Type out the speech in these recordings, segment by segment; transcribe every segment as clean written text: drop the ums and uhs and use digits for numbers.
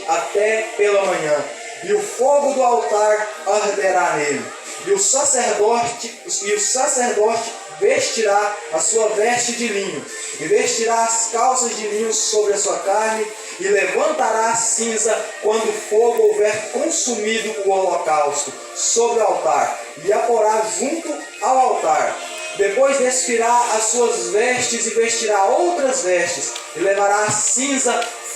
até pela manhã, e o fogo do altar arderá nele. E o sacerdote vestirá a sua veste de linho, e vestirá as calças de linho sobre a sua carne, e levantará a cinza quando o fogo houver consumido o holocausto sobre o altar, e a porá junto ao altar. Depois despirá as suas vestes e vestirá outras vestes, e levará a cinza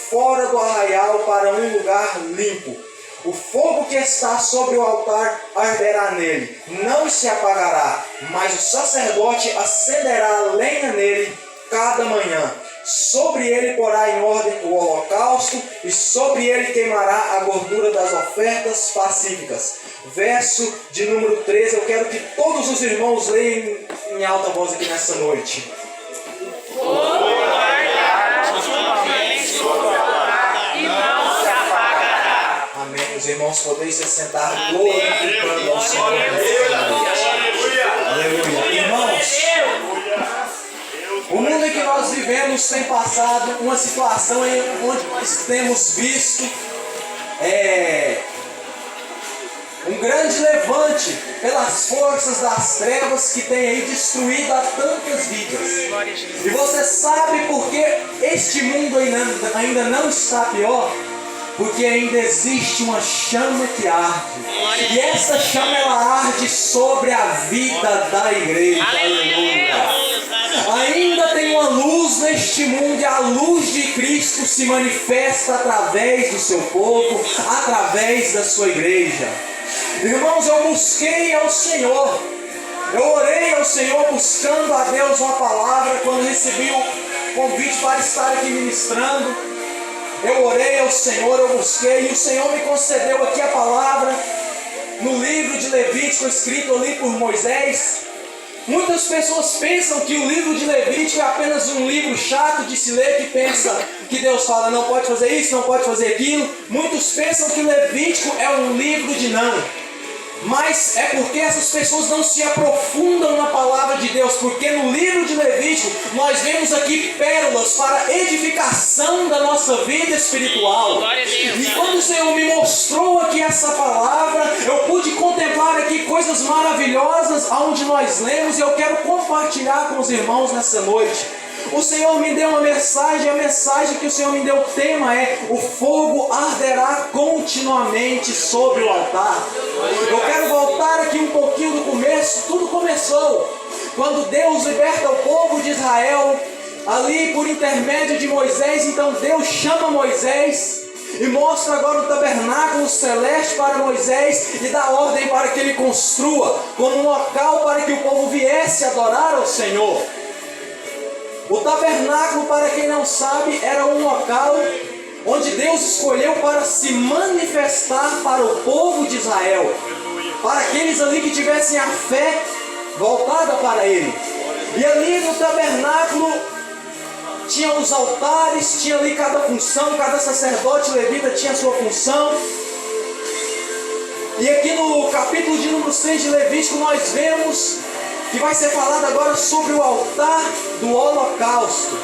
fora do arraial para um lugar limpo. O fogo que está sobre o altar arderá nele, não se apagará, mas o sacerdote acenderá lenha nele cada manhã. Sobre ele porá em ordem o holocausto, e sobre ele queimará a gordura das ofertas pacíficas. Verso de número 13, eu quero que todos os irmãos leiam em alta voz aqui nessa noite. Amém. Os irmãos podem se sentar glorificando ao Senhor. Aleluia. Irmãos, o mundo em que nós vivemos tem passado uma situação onde nós temos visto um grande levante pelas forças das trevas que tem aí destruído a tantas vidas. E você sabe por que este mundo ainda não está pior? Porque ainda existe uma chama que arde. E essa chama ela arde sobre a vida da igreja. Aleluia. Ainda tem uma luz neste mundo, e a luz de Cristo se manifesta através do seu povo, através da sua igreja. Irmãos, eu busquei ao Senhor, eu orei ao Senhor buscando a Deus uma palavra. Quando recebi o convite para estar aqui ministrando, eu orei ao Senhor, eu busquei, e o Senhor me concedeu aqui a palavra no livro de Levítico, escrito ali por Moisés. Muitas pessoas pensam que o livro de Levítico é apenas um livro chato de se ler, que pensa que Deus fala não pode fazer isso, não pode fazer aquilo. Muitos pensam que Levítico é um livro de não. Mas é porque essas pessoas não se aprofundam na palavra de Deus, porque no livro de Levítico nós vemos aqui pérolas para edificação da nossa vida espiritual. E quando o Senhor me mostrou aqui essa palavra, eu pude contemplar aqui coisas maravilhosas aonde nós lemos, e eu quero compartilhar com os irmãos nessa noite. O Senhor me deu uma mensagem, a mensagem que o Senhor me deu, o tema é: o fogo arderá continuamente sobre o altar. Eu quero voltar aqui um pouquinho do começo. Tudo começou quando Deus liberta o povo de Israel, ali por intermédio de Moisés. Então Deus chama Moisés e mostra agora o tabernáculo celeste para Moisés, e dá ordem para que ele construa como um local para que o povo viesse adorar ao Senhor. O tabernáculo, para quem não sabe, era um local onde Deus escolheu para se manifestar para o povo de Israel, para aqueles ali que tivessem a fé voltada para Ele. E ali no tabernáculo tinha os altares, tinha ali cada função, cada sacerdote levita tinha a sua função. E aqui no capítulo de número 6 de Levítico nós vemos que vai ser falado agora sobre o altar do holocausto.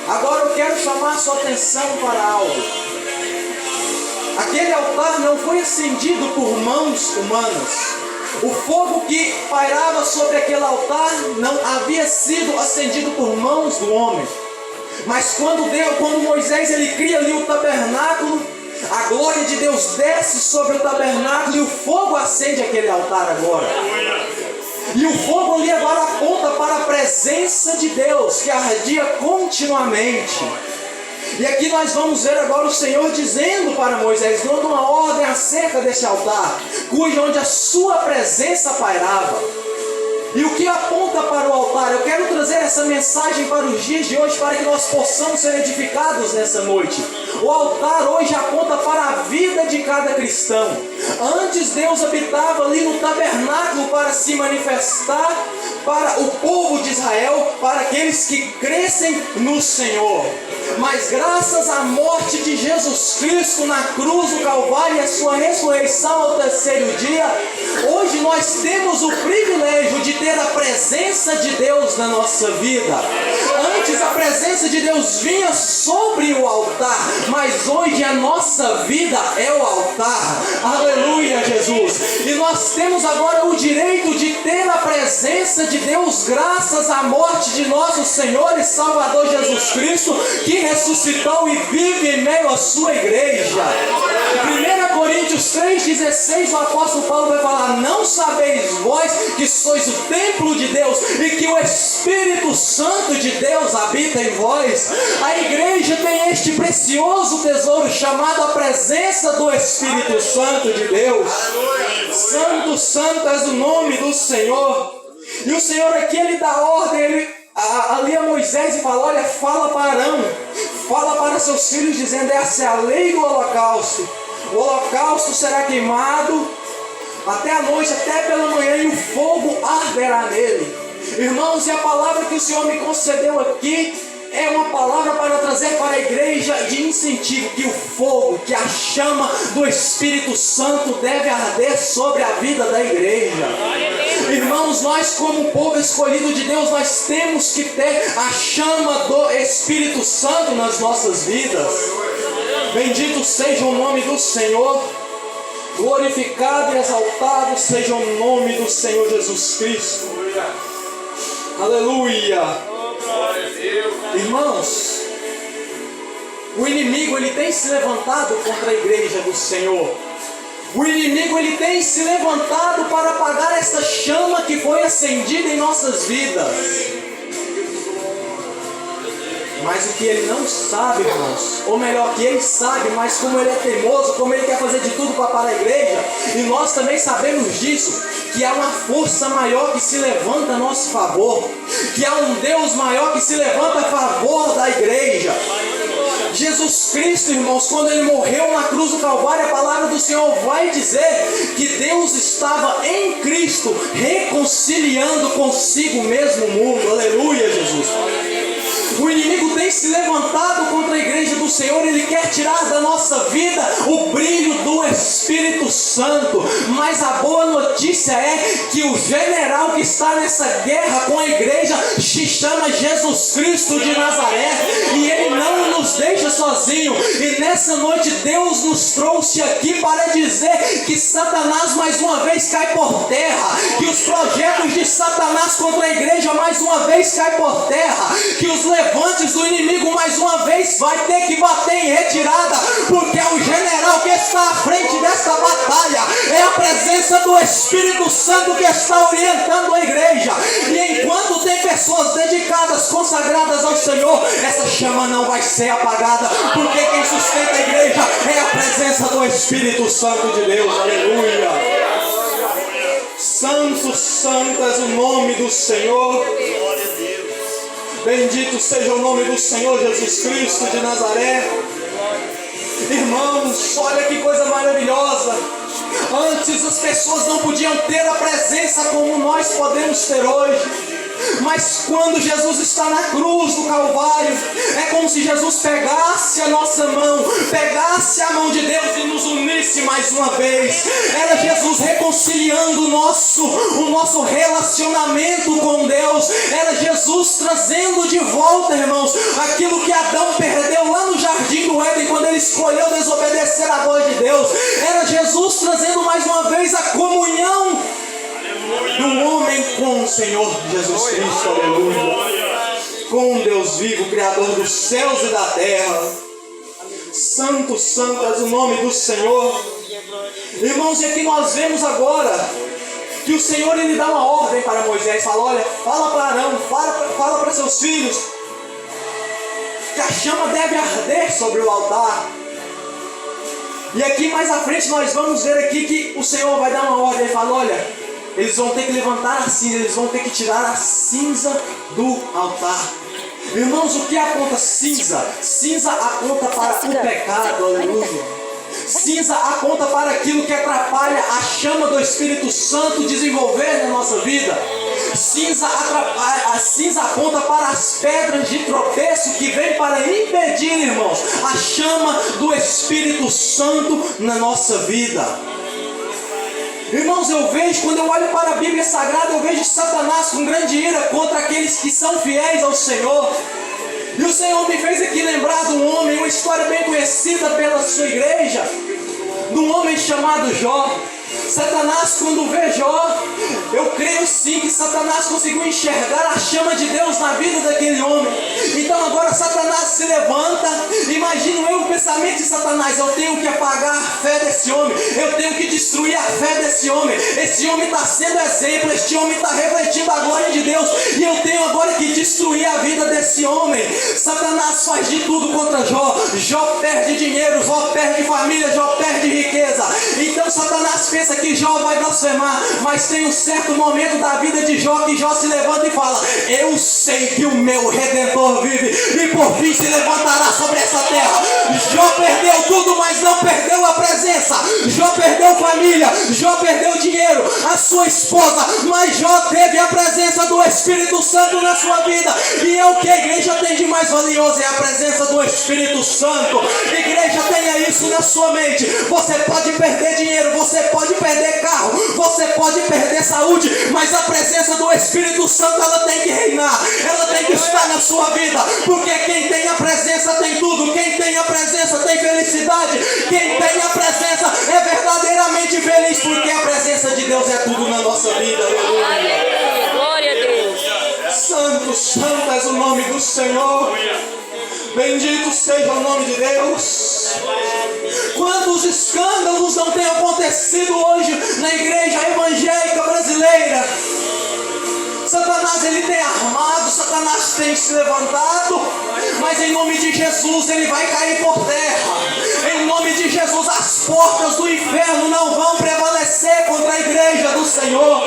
Agora eu quero chamar a sua atenção para algo. Aquele altar não foi acendido por mãos humanas. O fogo que pairava sobre aquele altar não havia sido acendido por mãos do homem. Mas quando Moisés ele cria ali o tabernáculo, a glória de Deus desce sobre o tabernáculo, e o fogo acende aquele altar agora. E o fogo ali agora aponta para a presença de Deus, que ardia continuamente. E aqui nós vamos ver agora o Senhor dizendo para Moisés, dando uma ordem acerca desse altar, onde a sua presença pairava. E o que aponta para o altar? Eu quero trazer essa mensagem para os dias de hoje, para que nós possamos ser edificados nessa noite. O altar hoje aponta para a vida de cada cristão. Antes Deus habitava ali no tabernáculo para se manifestar para o povo de Israel, para aqueles que crescem no Senhor. Mas graças à morte de Jesus Cristo na cruz do Calvário e a sua ressurreição ao terceiro dia, hoje nós temos o privilégio de ter a presença de Deus na nossa vida. Antes a presença de Deus vinha sobre o altar, mas hoje a nossa vida é o altar. Aleluia, Jesus. E nós temos agora o direito de ter a presença de Deus graças à morte de nosso Senhor e Salvador Jesus Cristo, que ressuscitou e vive em meio à sua igreja. 1 Coríntios 3,16, o apóstolo Paulo vai falar: não sabeis vós que sois o templo de Deus e que o Espírito Santo de Deus habita em vós? A igreja tem este precioso tesouro chamado a presença do Espírito Santo de Deus. Santo, santo és o nome do Senhor. E o Senhor aqui, ele dá ordem, ali a Moisés, e fala: olha, fala para Arão, fala para seus filhos, dizendo: essa é a lei do holocausto. O holocausto será queimado até a noite, até pela manhã, e o fogo arderá nele. Irmãos, e a palavra que o Senhor me concedeu aqui é uma palavra para trazer para a igreja de incentivo, que o fogo, que a chama do Espírito Santo deve arder sobre a vida da igreja. Irmãos, nós como povo escolhido de Deus, nós temos que ter a chama do Espírito Santo nas nossas vidas. Bendito seja o nome do Senhor, glorificado e exaltado seja o nome do Senhor Jesus Cristo. Aleluia. Irmãos, o inimigo, ele tem se levantado contra a igreja do Senhor. O inimigo, ele tem se levantado para apagar esta chama que foi acendida em nossas vidas. Mas o que ele não sabe, irmãos, ou melhor, que ele sabe, mas como ele é teimoso, como ele quer fazer de tudo para parar a igreja, e nós também sabemos disso, que há uma força maior que se levanta a nosso favor, que há um Deus maior que se levanta a favor da igreja. Jesus Cristo, irmãos, quando ele morreu na cruz do Calvário, a palavra do Senhor vai dizer que Deus estava em Cristo reconciliando consigo mesmo o mundo. Aleluia, Jesus. O inimigo tem se levantado contra a igreja do Senhor. Ele quer tirar da nossa vida o brilho do Espírito Santo. Mas a boa notícia é que o general que está nessa guerra com a igreja se chama Jesus Cristo de Nazaré, e ele não nos deixa sozinho. E nessa noite Deus nos trouxe aqui para dizer que Satanás mais uma vez cai por terra, que os projetos de Satanás contra a igreja mais uma vez cai por terra, que os levantes do inimigo mais uma vez vai ter que bater em retirada, porque é o general que está à frente desta batalha, é a presença do Espírito Santo que está orientando a igreja. E enquanto tem pessoas dedicadas, consagradas ao Senhor, essa chama não vai ser apagada, porque quem sustenta a igreja é a presença do Espírito Santo de Deus. Aleluia. Santo, santo és o nome do Senhor. Bendito seja o nome do Senhor Jesus Cristo de Nazaré. Irmãos, olha que coisa maravilhosa. Antes as pessoas não podiam ter a presença como nós podemos ter hoje. Mas quando Jesus está na cruz do Calvário, é como se Jesus pegasse a nossa mão, pegasse a mão de Deus e nos unisse mais uma vez. Era Jesus reconciliando o nosso relacionamento com Deus. Era Jesus trazendo de volta, irmãos, aquilo que Adão perdeu lá no jardim do Éden, quando ele escolheu desobedecer a voz de Deus. Era Jesus trazendo mais uma vez a comunhão do homem com o Senhor Jesus Cristo, aleluia, com Deus vivo, Criador dos céus e da terra. Santo, santo és o nome do Senhor. Irmãos, e aqui nós vemos agora que o Senhor, ele dá uma ordem para Moisés, fala: olha, fala para Arão, fala para seus filhos, que a chama deve arder sobre o altar. E aqui mais à frente nós vamos ver aqui que o Senhor vai dar uma ordem e fala: olha, eles vão ter que levantar a cinza, eles vão ter que tirar a cinza do altar. Irmãos, o que aponta cinza? Cinza aponta para o pecado, aleluia. Cinza aponta para aquilo que atrapalha a chama do Espírito Santo desenvolver na nossa vida. Cinza aponta para as pedras de tropeço que vêm para impedir, irmãos, a chama do Espírito Santo na nossa vida. Irmãos, eu vejo, quando eu olho para a Bíblia Sagrada, eu vejo Satanás com grande ira contra aqueles que são fiéis ao Senhor. E o Senhor me fez aqui lembrar de um homem, uma história bem conhecida pela sua igreja, de um homem chamado Jó. Satanás, quando vê Jó, eu creio sim que Satanás conseguiu enxergar a chama de Deus na vida daquele homem. Então agora Satanás se levanta. Imagino eu o pensamento de Satanás: eu tenho que apagar a fé desse homem, eu tenho que destruir a fé desse homem. Esse homem está sendo exemplo, este homem está refletindo a glória de Deus, e eu tenho agora que destruir a vida desse homem. Satanás faz de tudo contra Jó. Jó perde dinheiro, Jó perde família, Jó perde riqueza. Então Satanás pensa que Jó vai blasfemar, mas tem um certo momento da vida de Jó que Jó se levanta e fala: eu sei que o meu Redentor vive, e por fim se levantará sobre essa terra. Jó perdeu tudo, mas não perdeu a presença. Jó perdeu família, Jó perdeu dinheiro, a sua esposa, mas Jó teve a presença do Espírito Santo na sua vida. E é o que a igreja tem de mais valioso, é a presença do Espírito Santo. Igreja, tenha isso na sua mente. Você pode perder dinheiro, você pode perder carro, você pode perder saúde, mas a presença do Espírito Santo, ela tem que reinar, ela tem que estar na sua vida, porque quem tem a presença tem tudo. Quem tem a presença tem felicidade. Quem tem a presença é verdadeiramente feliz, porque a presença de Deus é tudo na nossa vida. Aleluia, glória a Deus. Santo, santo és o nome do Senhor. Bendito seja o nome de Deus. Quantos escândalos não têm acontecido hoje na igreja evangélica brasileira? Satanás, ele tem armado, Satanás tem se levantado, mas em nome de Jesus ele vai cair por terra. Em nome de Jesus as portas do inferno não vão prevalecer contra a igreja do Senhor.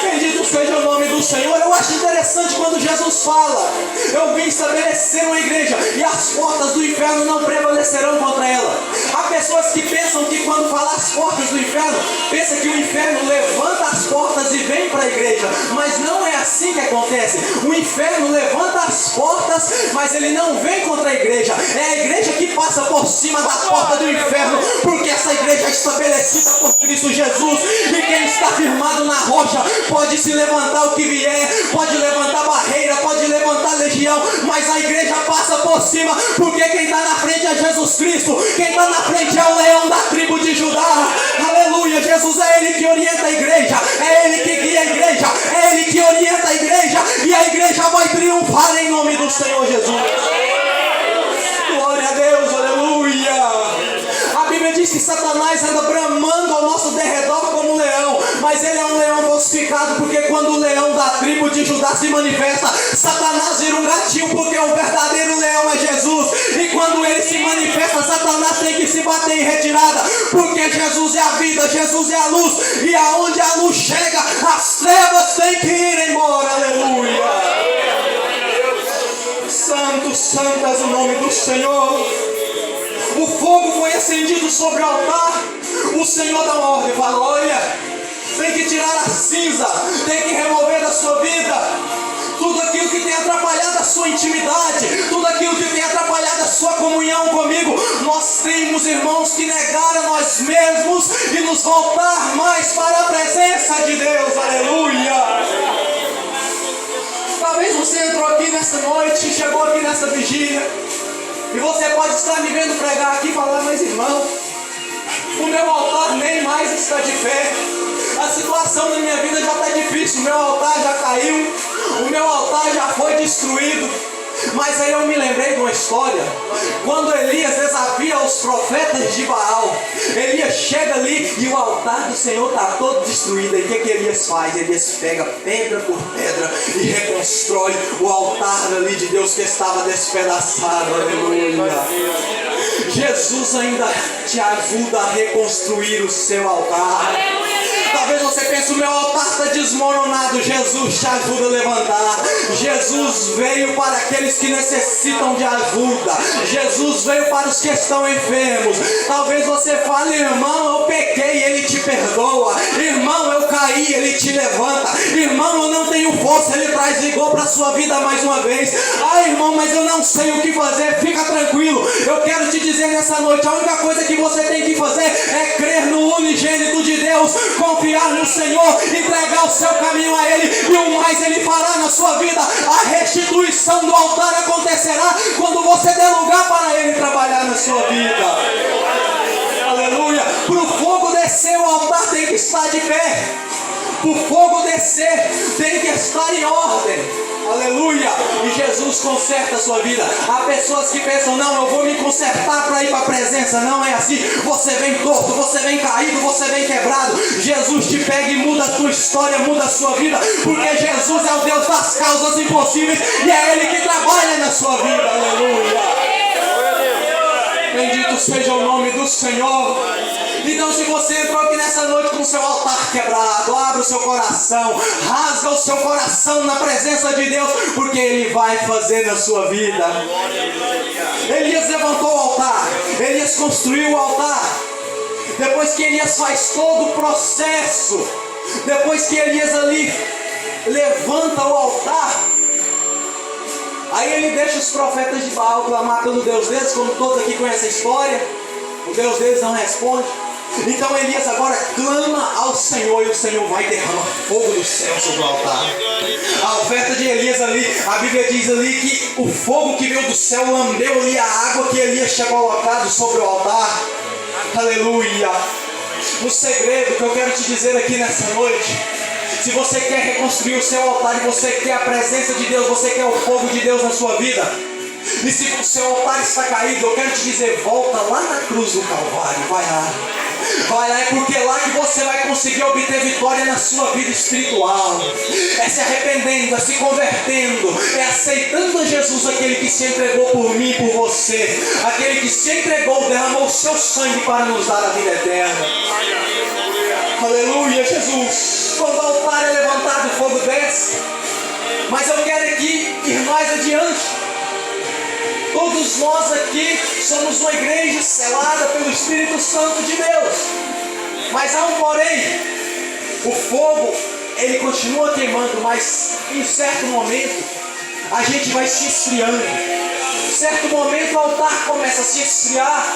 Bendito seja o nome do Senhor. Eu acho interessante quando Jesus fala: eu vim estabelecer uma igreja e as portas do inferno não prevalecerão contra ela. Há pessoas que pensam que quando fala as portas do inferno, pensa que o inferno levanta as portas e vem para a igreja, mas não é assim que acontece. O inferno levanta as portas, mas ele não vem contra a igreja. É a igreja que passa por cima da porta do inferno, porque essa igreja é estabelecida por Cristo Jesus, e quem está firmado na rocha pode se levantar o que vier, pode levantar barreira, pode levantar legião, mas a igreja passa por cima, porque quem está na frente é Jesus Cristo, quem está na frente é o leão da tribo de Judá. Aleluia, Jesus é Ele que orienta a igreja, é Ele que guia a igreja, é Ele que orienta a igreja, e a igreja vai triunfar em nome do Senhor Jesus. Glória a Deus, aleluia. A Bíblia diz que Satanás anda bramando ao nosso derredor como um leão, mas ele é um leão falsificado, porque quando o leão da tribo de Judá se manifesta, Satanás vira um gatinho, porque o verdadeiro leão é Jesus, e quando ele se manifesta, Satanás tem que se bater em retirada, porque Jesus é a vida, Jesus é a luz, e aonde a luz chega, as trevas têm que ir embora. Aleluia. Santo, santo és o nome do Senhor. O fogo foi acendido sobre o altar. O Senhor dá uma ordem, fala: olha, tem que tirar a cinza, tem que remover da sua vida tudo aquilo que tem atrapalhado a sua intimidade, tudo aquilo que tem atrapalhado a sua comunhão comigo. Nós temos, irmãos, que negar a nós mesmos e nos voltar mais para a presença de Deus. Aleluia. Talvez você entrou aqui nessa noite, chegou aqui nessa vigília, e você pode estar me vendo pregar aqui e falar: mas irmão, o meu altar nem mais está de pé, a situação da minha vida já está difícil, o meu altar já caiu, o meu altar já foi destruído. Mas aí eu me lembrei de uma história, quando Elias desafia os profetas de Baal. Elias chega ali e o altar do Senhor está todo destruído. E o que Elias faz? Elias pega pedra por pedra e reconstrói o altar ali de Deus que estava despedaçado. Aleluia. Jesus ainda te ajuda a reconstruir o seu altar. Talvez você pense: o meu altar está desmoronado. Jesus te ajuda a levantar. Jesus veio para aqueles que necessitam de ajuda. Jesus veio para os que estão enfermos. Talvez você fale: irmão, eu pequei, Ele te perdoa. Irmão, eu caí, Ele te levanta. Irmão, eu não tenho força, Ele traz vigor para a sua vida mais uma vez. Ah, irmão, mas eu não sei o que fazer. Fica tranquilo, eu quero te dizer nessa noite: a única coisa que você tem que fazer é crer no unigênito de Deus, confiar confiar no Senhor, entregar o seu caminho a Ele, e o mais Ele fará na sua vida. A restituição do altar acontecerá quando você der lugar para Ele trabalhar na sua vida. Aleluia. Para o fogo descer, o altar tem que estar de pé. Para o fogo descer, tem que estar em ordem. Aleluia. E Jesus conserta a sua vida. Há pessoas que pensam: não, eu vou me consertar para ir para a presença. Não é assim. Você vem torto, você vem caído, você vem quebrado. Jesus te pega e muda a tua história, muda a sua vida, porque Jesus é o Deus das causas impossíveis e é Ele que trabalha na sua vida. Aleluia. Bendito seja o nome do Senhor. Então, se você entrou aqui nessa noite com o seu altar quebrado, abra o seu coração, rasga o seu coração na presença de Deus, porque Ele vai fazer na sua vida. Elias levantou o altar, Elias construiu o altar. Depois que Elias faz todo o processo, depois que Elias ali levanta o altar, aí ele deixa os profetas de Baal clamar pelo Deus deles, como todos aqui conhecem a história. O Deus deles não responde. Então Elias agora clama ao Senhor, e o Senhor vai derramar fogo do céu sobre o altar. A oferta de Elias ali, a Bíblia diz ali que o fogo que veio do céu lambeu ali a água que Elias tinha colocado sobre o altar. Aleluia. O segredo que eu quero te dizer aqui nessa noite: se você quer reconstruir o seu altar, e você quer a presença de Deus, você quer o fogo de Deus na sua vida, e se o seu altar está caído, eu quero te dizer: volta lá na cruz do Calvário, vai lá. Vai lá, é porque lá que você vai conseguir obter vitória na sua vida espiritual. É se arrependendo, é se convertendo, é aceitando a Jesus, aquele que se entregou por mim e por você, aquele que se entregou, derramou o seu sangue para nos dar a vida eterna. Aleluia, Jesus. Quando o altar é levantado, o fogo desce. Mas eu quero aqui ir mais adiante. Todos nós aqui somos uma igreja selada pelo Espírito Santo de Deus. Mas há um porém. O fogo, ele continua queimando, mas em certo momento a gente vai se esfriando. Em certo momento o altar começa a se esfriar.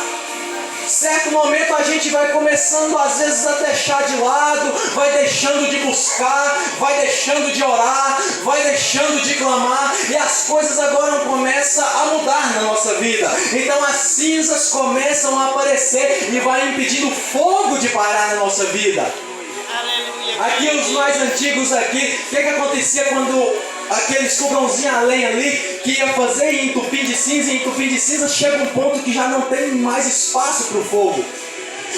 Certo momento a gente vai começando às vezes a deixar de lado, vai deixando de buscar, vai deixando de orar, vai deixando de clamar, e as coisas agora começam a mudar na nossa vida. Então as cinzas começam a aparecer e vai impedindo o fogo de parar na nossa vida. Aqui os mais antigos aqui, o que acontecia quando aqueles fogãozinhos a lenha ali, que ia fazer e entupir de cinza, e entupir de cinza, chega um ponto que já não tem mais espaço para o fogo.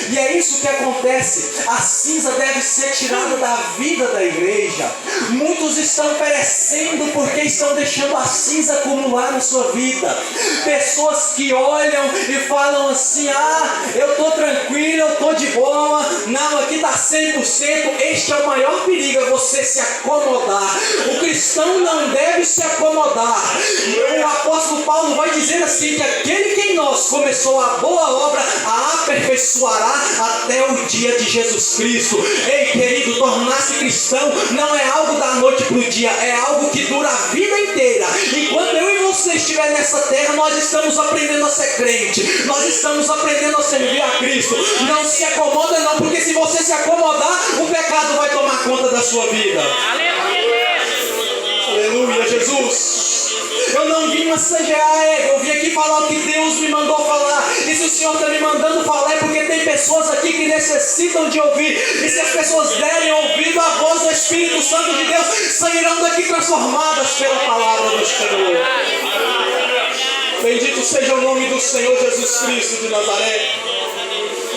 E é isso que acontece. A cinza deve ser tirada da vida da igreja. Muitos estão perecendo porque estão deixando a cinza acumular na sua vida. Pessoas que olham e falam assim: ah, eu estou tranquilo, eu estou de boa, não, aqui está 100%. Este é o maior perigo, é você se acomodar. O cristão não deve se acomodar. O apóstolo Paulo vai dizer assim: que aquele que em nós começou a boa obra a aperfeiçoará até o dia de Jesus Cristo. Ei, querido, tornar-se cristão não é algo da noite para o dia, é algo que dura a vida inteira. Enquanto eu e você estiver nessa terra, nós estamos aprendendo a ser crente, nós estamos aprendendo a servir a Cristo. Não se acomoda não, porque se você se acomodar, o pecado vai tomar conta da sua vida. Aleluia, Jesus. Eu não vim massagear ego, eu vim aqui falar o que Deus me mandou falar. E se o Senhor está me mandando falar, é porque tem pessoas aqui que necessitam de ouvir. E se as pessoas derem ouvido à voz do Espírito Santo de Deus, sairão daqui transformadas pela palavra do Senhor. Bendito seja o nome do Senhor Jesus Cristo de Nazaré.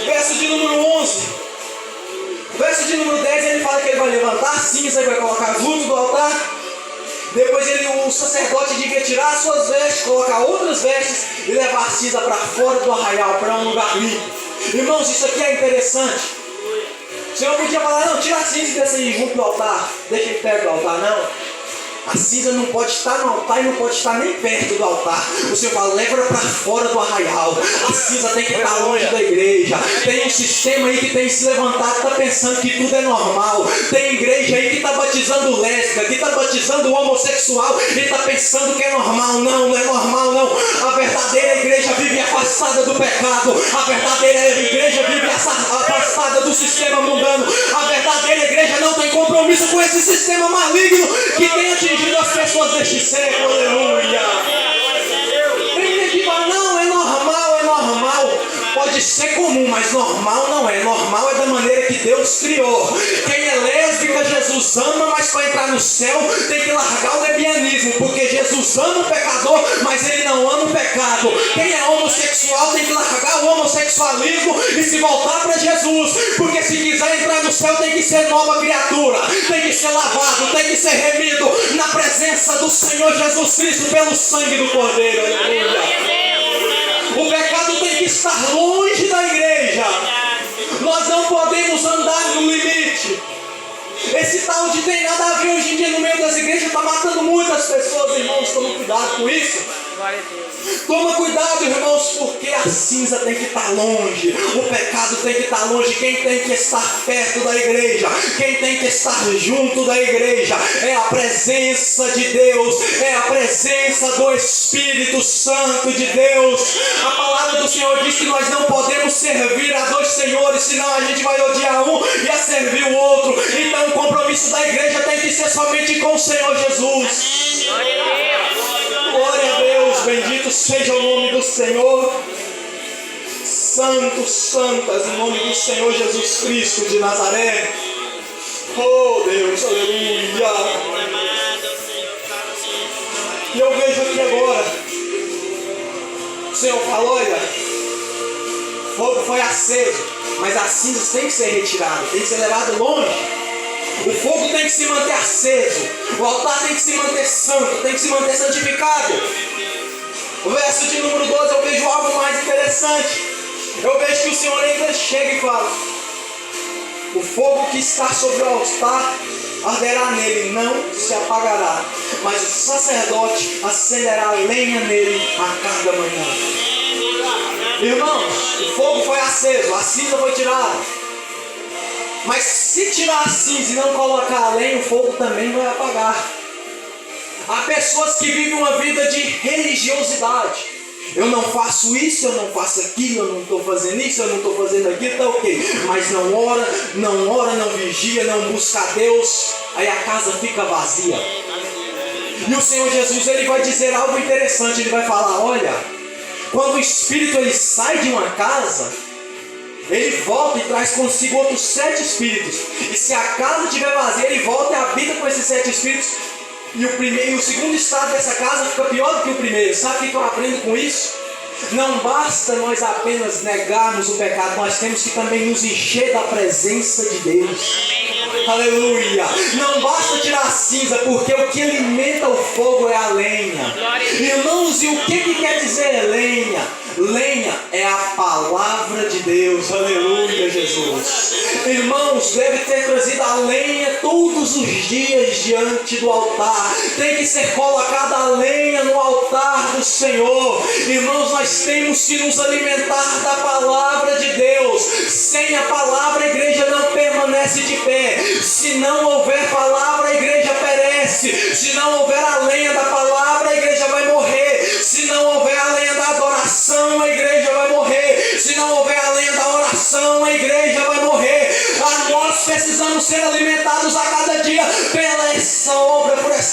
Verso de número 11. Verso de número 10, ele fala que ele vai levantar a cinza e vai colocar as luzes do altar. Depois o sacerdote devia tirar as suas vestes, colocar outras vestes e levar a cinza para fora do arraial, para um lugar limpo. Irmãos, isso aqui é interessante. O Senhor podia falar: não, tira a cinza e desça aí junto do altar, deixa ele perto do altar. Não. A cinza não pode estar no altar e não pode estar nem perto do altar. O Senhor fala: leva para fora do arraial. A cinza tem que estar longe da igreja. Tem um sistema aí que tem se levantado, está pensando que tudo é normal. Tem igreja aí que está batizando lésbica, que está batizando homossexual e está pensando que é normal. Não, não é normal não. A verdadeira igreja vive afastada do pecado. A verdadeira igreja vive afastada do sistema mundano. A verdadeira igreja não tem compromisso com esse sistema maligno que tem atingido as pessoas deste século. Aleluia. Tem gente que fala, não, é normal, é normal. Pode ser comum, mas normal não é. Normal é da maneira que Deus criou. Quem é lésbica, Jesus ama, mas para entrar no céu tem que largar o lesbianismo, porque Jesus ama o pecador, mas ele não ama o pecado. Quem é homossexual tem que largar o homossexualismo e se voltar para Jesus, porque se quiser entrar no céu tem que ser nova criatura, tem que ser lavado, tem que ser remido na presença do Senhor Jesus Cristo pelo sangue do Cordeiro. Aleluia. O pecado tem que estar longe da igreja. Nós não podemos andar no limite. Esse tal de tem nada a ver hoje em dia no meio das igrejas está matando muitas pessoas, irmãos. Toma cuidado com isso. Toma cuidado, irmãos, porque a cinza tem que estar longe, o pecado tem que estar longe. Quem tem que estar perto da igreja, quem tem que estar junto da igreja, é a presença de Deus, é a presença do Espírito Santo de Deus. A palavra do Senhor diz que nós não podemos servir a dois senhores, senão a gente vai odiar um e a servir o outro. Então o compromisso da igreja tem que ser somente com o Senhor Jesus. Glória a Deus, bendito seja o nome do Senhor. Santo, santas, em nome do Senhor Jesus Cristo de Nazaré. Oh Deus, aleluia. E eu vejo aqui agora, o Senhor falou, olha, o fogo foi aceso, mas as cinzas têm que ser retiradas, tem que ser levado longe. O fogo tem que se manter aceso, o altar tem que se manter santo, tem que se manter santificado. O verso de número 12 eu vejo algo mais interessante. Eu vejo que o Senhor ainda chega e fala: o fogo que está sobre o altar arderá nele, não se apagará, mas o sacerdote acenderá lenha nele a cada manhã. Irmãos, o fogo foi aceso, a cinza foi tirada. Mas se tirar a cinza e não colocar a lenha, o fogo também vai apagar. Há pessoas que vivem uma vida de religiosidade. Eu não faço isso, eu não faço aquilo, eu não estou fazendo isso, eu não estou fazendo aquilo, tá ok. Mas não ora, não vigia, não busca a Deus, aí a casa fica vazia. E o Senhor Jesus, ele vai dizer algo interessante, ele vai falar, olha, quando o Espírito ele sai de uma casa, ele volta e traz consigo outros 7 espíritos. E se a casa estiver vazia, ele volta e habita com esses 7 espíritos. E o segundo estado dessa casa fica pior do que o primeiro. Sabe o que eu aprendo com isso? Não basta nós apenas negarmos o pecado, nós temos que também nos encher da presença de Deus. Aleluia. Não basta tirar a cinza, porque o que alimenta o fogo é a lenha. Irmãos, e o que quer dizer lenha? Lenha é a palavra de Deus. Aleluia, Jesus. Irmãos, deve ter trazido a lenha todos os dias diante do altar. Tem que ser colocada a lenha no altar do Senhor. Irmãos, nós temos que nos alimentar da palavra de Deus. Sem a palavra a igreja não permanece de pé. Se não houver palavra, a igreja perece. Se não houver a lenha da palavra, a igreja vai morrer. Se não houver a lenha da adoração, a igreja vai morrer. Se não houver a lenha da oração, a igreja vai morrer. Nós precisamos ser alimentados a cada dia por essa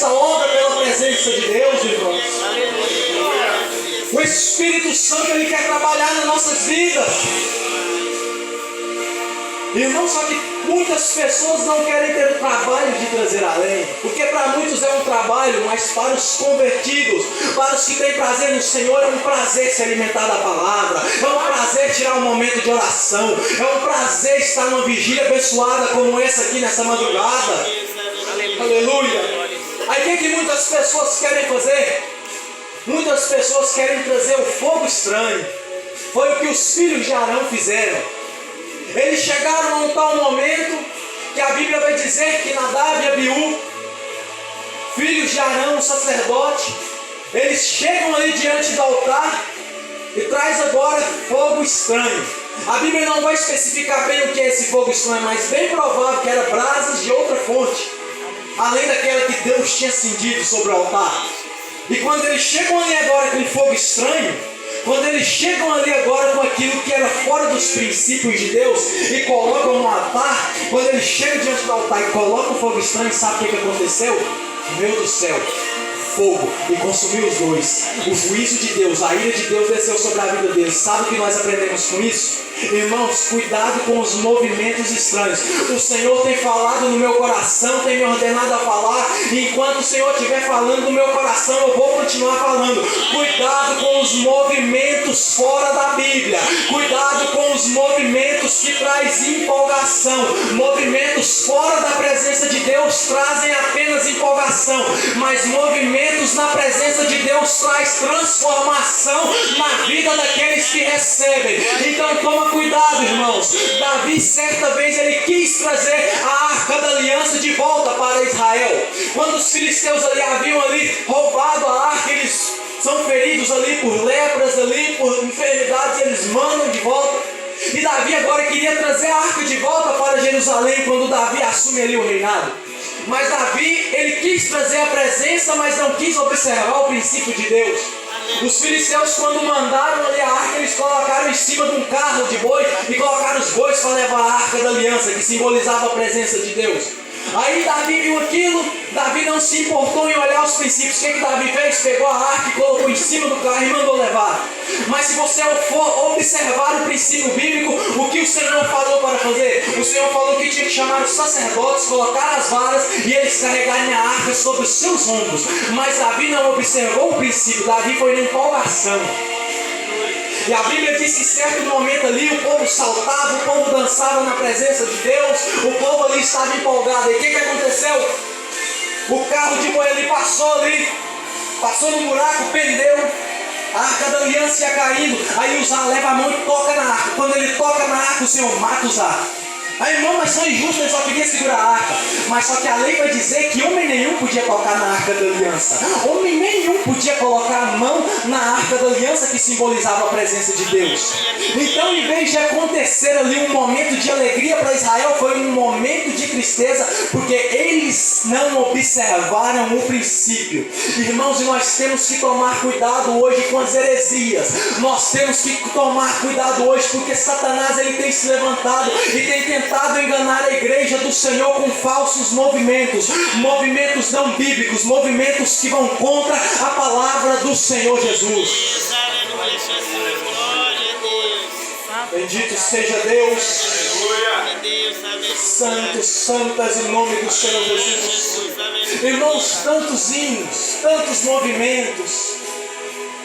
obra, pela presença de Deus, irmãos. O Espírito Santo, ele quer trabalhar nas nossas vidas. Irmão, só que muitas pessoas não querem ter o trabalho de trazer a lenha, porque para muitos é um trabalho, mas para os convertidos, para os que têm prazer no Senhor, é um prazer se alimentar da palavra, é um prazer tirar um momento de oração, é um prazer estar numa vigília abençoada como essa aqui nessa madrugada. Aleluia. Aí o que muitas pessoas querem fazer? Muitas pessoas querem trazer o fogo estranho. Foi o que os filhos de Arão fizeram. Eles chegaram a um tal momento que a Bíblia vai dizer que Nadab e Abiú, filhos de Arão, sacerdote, eles chegam ali diante do altar e traz agora fogo estranho. A Bíblia não vai especificar bem o que é esse fogo estranho, mas bem provável que era brasas de outra fonte, além daquela que Deus tinha acendido sobre o altar. E quando eles chegam ali agora com fogo estranho, quando eles chegam ali agora com aquilo que era fora dos princípios de Deus e colocam no altar, quando eles chegam diante do altar e colocam o fogo estranho, sabe o que aconteceu? Veio do céu fogo e consumiu os dois. O juízo de Deus, a ira de Deus desceu sobre a vida deles. Sabe o que nós aprendemos com isso? Irmãos, cuidado com os movimentos estranhos. O Senhor tem falado no meu coração, tem me ordenado a falar, e enquanto o Senhor estiver falando no meu coração, eu vou continuar falando. Cuidado com os movimentos fora da Bíblia. Cuidado com os movimentos que trazem empolgação. Movimentos fora da presença de Deus trazem apenas empolgação, mas movimentos na presença de Deus traz transformação na vida daqueles que recebem. Então toma cuidado, irmãos. Davi certa vez ele quis trazer a arca da aliança de volta para Israel. Quando os filisteus haviam roubado a arca, eles são feridos ali por lepras, ali por enfermidades, eles mandam de volta. E Davi agora queria trazer a arca de volta para Jerusalém quando Davi assume ali o reinado. Mas Davi, ele quis trazer a presença, mas não quis observar o princípio de Deus. Os filisteus, quando mandaram ali a arca, eles colocaram em cima de um carro de boi e colocaram os bois para levar a arca da aliança, que simbolizava a presença de Deus. Aí Davi viu aquilo, Davi não se importou em olhar os princípios. O que Davi fez? Pegou a arca e colocou em cima do carro e mandou levar. Mas se você for observar o princípio bíblico, o que o Senhor falou para fazer? O Senhor falou que tinha que chamar os sacerdotes, colocar as varas e eles carregarem a arca sobre os seus ombros. Mas Davi não observou o princípio, Davi foi na empolgação. E a Bíblia diz que em certo momento ali o povo saltava, o povo dançava na presença de Deus, o povo ali estava empolgado. E o que aconteceu? O carro de boi ali, passou no buraco, pendeu, a arca da aliança ia caindo. Aí Uzá leva a mão e toca na arca. Quando ele toca na arca, o Senhor mata Uzá. Aí, irmão, mas são injustos, ele só queria segurar a arca. Mas só que a lei vai dizer que homem nenhum podia tocar na arca da aliança. Homem nenhum podia colocar a mão na arca da aliança que simbolizava a presença de Deus. Então, em vez de acontecer ali um momento de alegria para Israel, foi um momento de tristeza, porque eles não observaram o princípio. Irmãos, e nós temos que tomar cuidado hoje com as heresias. Nós temos que tomar cuidado hoje, porque Satanás ele tem se levantado e tem tentado enganar a igreja do Senhor com falsos movimentos não bíblicos, movimentos que vão contra a palavra do Senhor Jesus. Bendito seja Deus. Santos, santas em nome do Senhor Jesus. Irmãos, tantos hinos, tantos movimentos.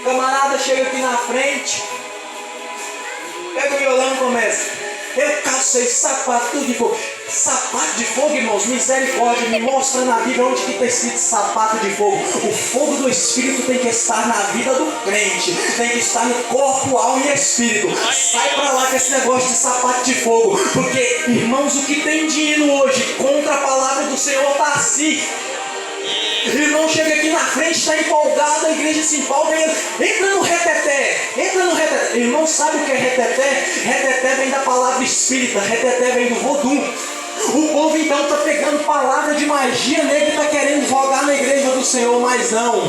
Camarada chega aqui na frente, pega o violão e começa. Eu calcei sapato de fogo. Sapato de fogo, irmãos, misericórdia. Me mostra na Bíblia onde que está escrito sapato de fogo. O fogo do Espírito tem que estar na vida do crente. Tem que estar no corpo, alma e espírito. Sai pra lá com esse negócio de sapato de fogo. Porque, irmãos, o que tem de hino hoje contra a palavra do Senhor está assim. Irmão chega aqui na frente, está empolgado, a igreja se empolga e ele entra no reteté. Irmão, sabe o que é reteté? Reteté vem da palavra espírita, reteté vem do vodum. O povo então está pegando palavra de magia negra e está querendo jogar na igreja do Senhor, mas não.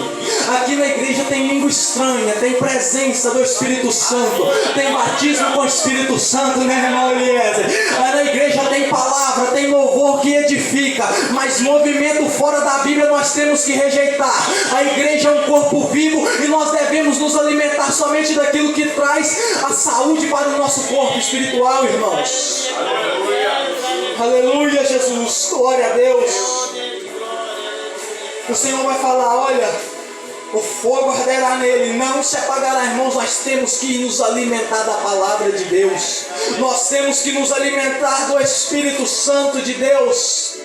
Aqui na igreja tem língua estranha, tem presença do Espírito Santo, tem batismo com o Espírito Santo, né, irmão Eliezer? Aí na igreja tem palavra, tem louvor que edifica, mas movimento fora da Bíblia nós temos que rejeitar. A igreja é um corpo vivo e nós devemos nos alimentar somente daquilo que traz a saúde para o nosso corpo espiritual, irmãos. Aleluia, Jesus, glória a Deus. O Senhor vai falar, olha, o fogo arderá nele, não se apagará. Irmãos, nós temos que nos alimentar da palavra de Deus. Nós temos que nos alimentar do Espírito Santo de Deus.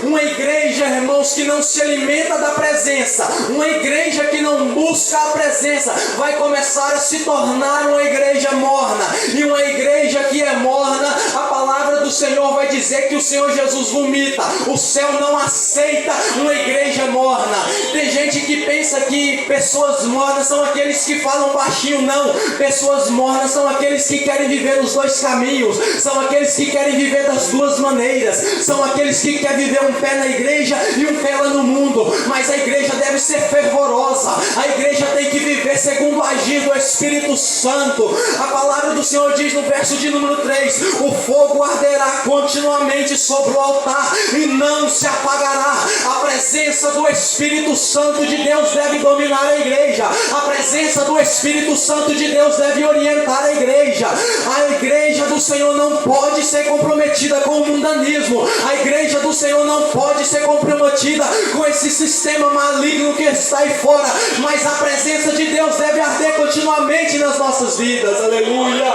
Uma igreja, irmãos, que não se alimenta da presença, uma igreja que não busca a presença, vai começar a se tornar uma igreja morna. E uma igreja que é morna, a palavra do Senhor vai dizer dizer que o Senhor Jesus vomita. O céu não aceita uma igreja morna. Tem gente que pensa que pessoas mornas são aqueles que falam baixinho. Não, pessoas mornas são aqueles que querem viver os dois caminhos, são aqueles que querem viver das duas maneiras, são aqueles que querem viver um pé na igreja e um pé lá no mundo. Mas a igreja deve ser fervorosa, a igreja tem que viver segundo o agir do Espírito Santo. A palavra do Senhor diz no verso de número 3: o fogo arderá continuamente sobre o altar e não se apagará. A presença do Espírito Santo de Deus deve dominar a igreja, a presença do Espírito Santo de Deus deve orientar a igreja. A igreja do Senhor não pode ser comprometida com o mundanismo, a igreja do Senhor não pode ser comprometida com esse sistema maligno que está aí fora, mas a presença de Deus deve arder continuamente nas nossas vidas. Aleluia!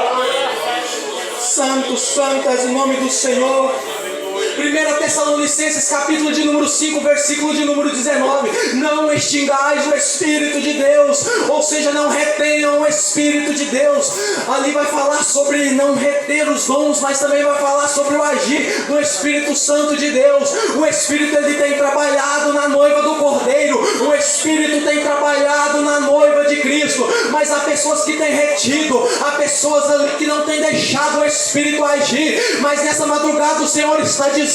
Santo, santo és o nome do Senhor. 1 Tessalonicenses capítulo de número 5, versículo de número 19: não extingais o Espírito de Deus, ou seja, não retenham o Espírito de Deus. Ali vai falar sobre não reter os dons, mas também vai falar sobre o agir do Espírito Santo de Deus. O Espírito, ele tem trabalhado na noiva do Cordeiro, o Espírito tem trabalhado na noiva de Cristo, mas há pessoas que têm retido, há pessoas ali que não têm deixado o Espírito agir. Mas nessa madrugada o Senhor está dizendo: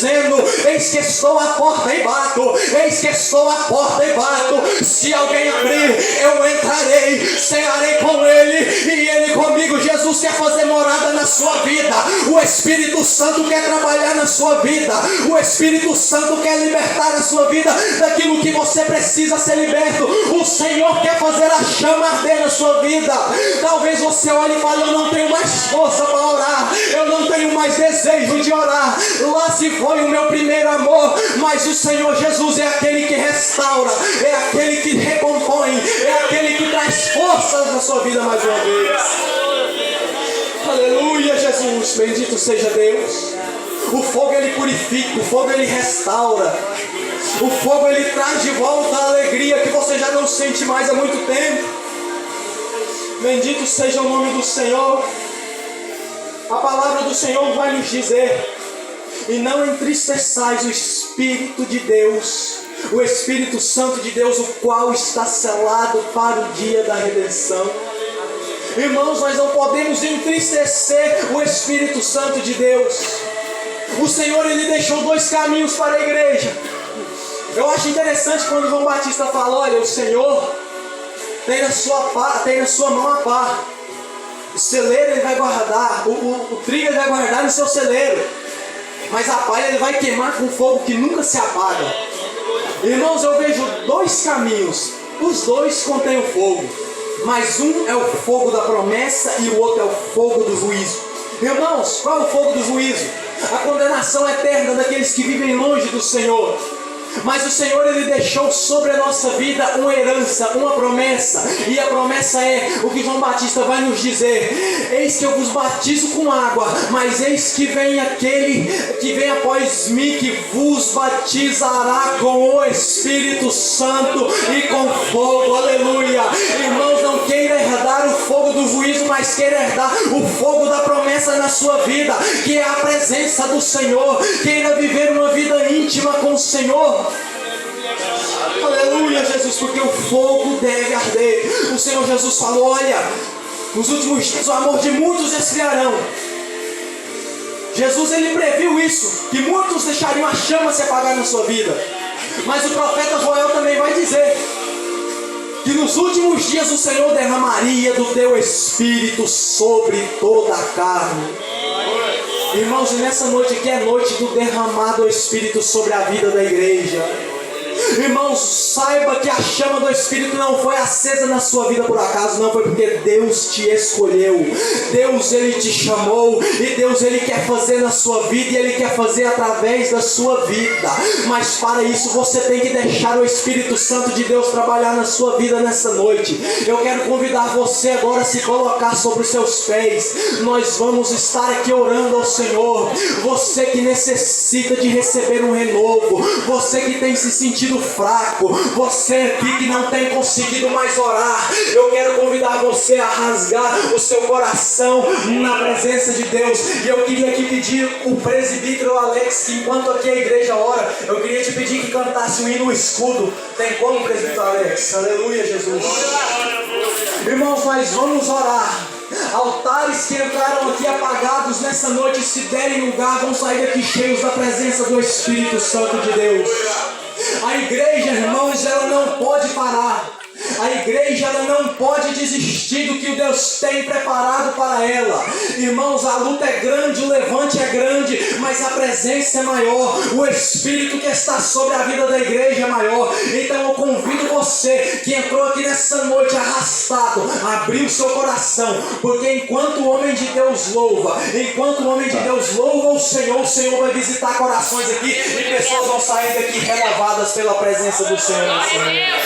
eis que estou à porta e bato, eis que estou à porta e bato. Se alguém abrir, eu entrarei, cearei com ele e ele comigo. Jesus quer fazer morada na sua vida, o Espírito Santo quer trabalhar na sua vida, o Espírito Santo quer libertar a sua vida daquilo que você precisa ser liberto. O Senhor quer fazer a chama arder na sua vida. Talvez você olhe e fale: eu não tenho mais força para orar, eu não tenho mais desejo de orar, lá se foi o meu primeiro amor. Mas o Senhor Jesus é aquele que restaura, é aquele que recompõe, é aquele que traz forças na sua vida mais uma vez. Aleluia, Jesus, bendito seja Deus. O fogo, ele purifica, o fogo, ele restaura, o fogo, ele traz de volta a alegria que você já não sente mais há muito tempo. Bendito seja o nome do Senhor. A palavra do Senhor vai nos dizer: e não entristeçais o Espírito de Deus, o Espírito Santo de Deus, o qual está selado para o dia da redenção. Irmãos, nós não podemos entristecer o Espírito Santo de Deus. O Senhor, ele deixou dois caminhos para a igreja. Eu acho interessante quando João Batista fala: olha, o Senhor tem na sua mão a pá, o celeiro ele vai guardar, o trigo ele vai guardar no seu celeiro, mas a palha ele vai queimar com fogo que nunca se apaga. Irmãos, eu vejo dois caminhos, os dois contêm o fogo, mas um é o fogo da promessa e o outro é o fogo do juízo. Irmãos, qual é o fogo do juízo? A condenação eterna daqueles que vivem longe do Senhor. Mas o Senhor, ele deixou sobre a nossa vida uma herança, uma promessa. E a promessa é o que João Batista vai nos dizer: eis que eu vos batizo com água, mas eis que vem aquele que vem após mim, que vos batizará com o Espírito Santo e com fogo. Aleluia. Irmãos, não queira herdar o fogo do juízo, mas queira herdar o fogo da promessa na sua vida, que é a presença do Senhor. Queira viver uma vida íntima com o Senhor. Aleluia, Jesus, porque o fogo deve arder. O Senhor Jesus falou: olha, nos últimos dias o amor de muitos esfriarão. Jesus, ele previu isso, que muitos deixariam a chama se apagar na sua vida. Mas o profeta Joel também vai dizer que nos últimos dias o Senhor derramaria do teu Espírito sobre toda a carne. Irmãos, e nessa noite aqui é noite do derramado do Espírito sobre a vida da igreja. Irmãos, saiba que a chama do Espírito não foi acesa na sua vida por acaso, não, foi porque Deus te escolheu. Deus, ele te chamou, e Deus, ele quer fazer na sua vida, e ele quer fazer através da sua vida. Mas para isso você tem que deixar o Espírito Santo de Deus trabalhar na sua vida nessa noite. Eu quero convidar você agora a se colocar sobre os seus pés. Nós vamos estar aqui orando ao Senhor. Você que necessita de receber um renovo, você que tem se sentido sentido fraco, você aqui que não tem conseguido mais orar, eu quero convidar você a rasgar o seu coração na presença de Deus. E eu queria aqui pedir o presbítero Alex, que enquanto aqui a igreja ora, eu queria te pedir que cantasse o hino Escudo. Tem como, presbítero Alex? Aleluia, Jesus. Irmãos, nós vamos orar. Altares que entraram aqui apagados nessa noite, se derem lugar, vão sair daqui cheios da presença do Espírito Santo de Deus. A igreja, irmãos, ela não pode parar. A igreja, ela não pode desistir do que o Deus tem preparado para ela. Irmãos, a luta é grande, o levante é grande, mas a presença é maior. O Espírito que está sobre a vida da igreja é maior. Então eu convido você que entrou aqui nessa noite arrastado, a abrir o seu coração, porque enquanto o homem de Deus louva, o Senhor vai visitar corações aqui e pessoas vão sair daqui renovadas pela presença do Senhor.